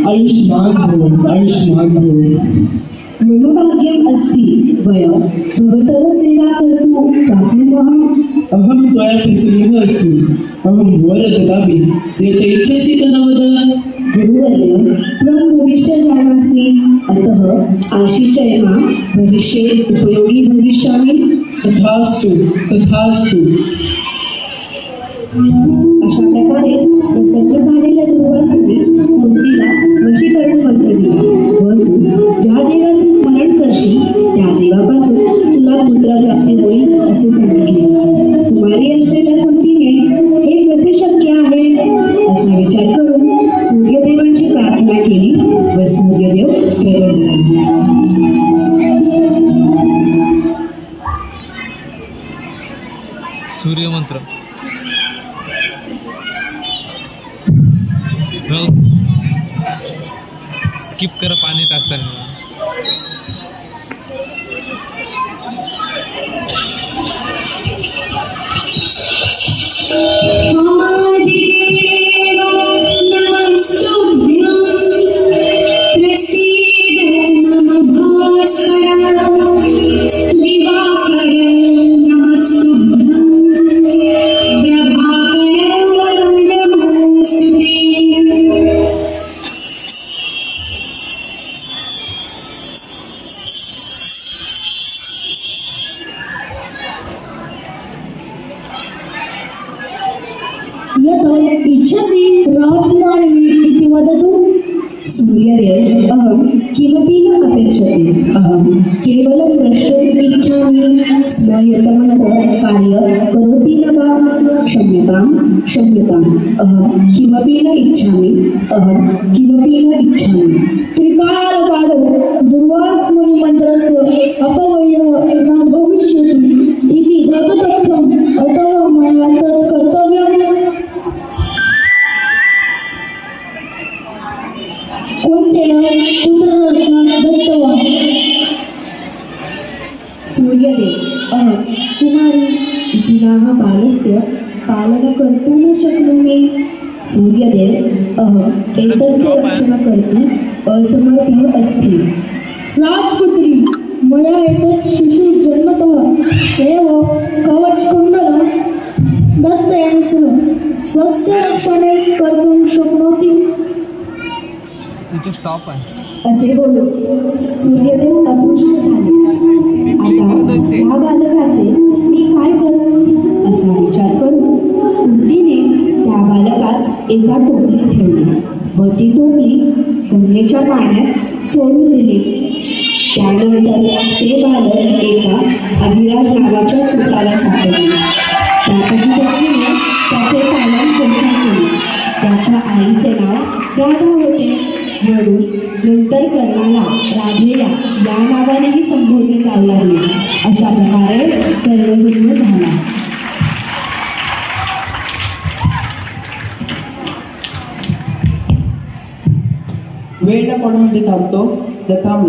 आयुष्मान भव आयुष्मान भव। मम भाग्यम अस्ति वयं भवतः सेवा कर्तुं प्राप्नुमः। अहं त्वया प्रसन्नः अस्मि। अहं वर ददामि यत् इच्छसि तद् वद। गुरुवर्य त्वं भविष्य जानासि, अतः आशिषय मां भविष्ये उपयोगी भविष्यामि। तथास्तु तथास्तु। अशा प्रकारे प्रसन्न झालेल्या दुर्वासाने कुंतीला वशीकरण मंत्र दिला व तू ज्या देवाचे स्मरण करशील त्या देवापासून तुला पुत्रप्राप्ती होईल असे सांगितले। कुमारी असलेल्या कुंतीने हे कसे शक्य आहे असा विचार करून सूर्यदेवांची प्रार्थना केली व सूर्यदेव प्रगट झाले। सूर्यमंत्र स्किप करा पाणी टाकताना। यत् इच्छसि राजकुमारी इति वदतु। सूर्यदेव अहं किमपि न अपेक्षते, अहं केवलं द्रष्टुम् इच्छामि स्म यत् मन्त्रः कार्यं करोति न वा। क्षम्यताम् अहं किमपि न इच्छामि, अहं किमपि न इच्छामि। त्रिकालपादो दुर्वासमुनिमन्त्रस्य अपव्ययः न भविष्यति इति प्रकटितम्, अतः मया तत् कर्तव्यम्। सूर्यदेव अहं कुमारी इति नाम बालस्य पालनं कर्तुं न शक्नोमि। सूर्यदेव अहम् एतस्य रक्षणं कर्तुम् असमर्थः अस्ति। राजपुत्री मया एतत् शिशु जन्मतः एव कवचकुण्डलं दत्तेन सह स्वस्य रक्षणं कर्तुं शक्नोति। इथे स्टॉप आहे। असे बोलून सूर्यदेव अदृश्य झाले। आता या बालकाचे मी काय करू असा विचार करून कुंतीने त्या बालकास एका टोपलीत ठेवले व ती टोपली गंगेच्या पाण्यात सोडून दिली। त्यानंतर ते बालक एका अधिराज नावाच्या सुताला सापडले। त्या टोपलीने त्याचे पालन पोषण केले। त्याच्या आईचे नाव राधा होते, वरून नंतर कर्णाला राधेया या नावानेही संबोधले जाऊ लागले। अशा प्रकारे कर्णजन्म झाला। वेळ कोणासाठी थांबतो? थांबला।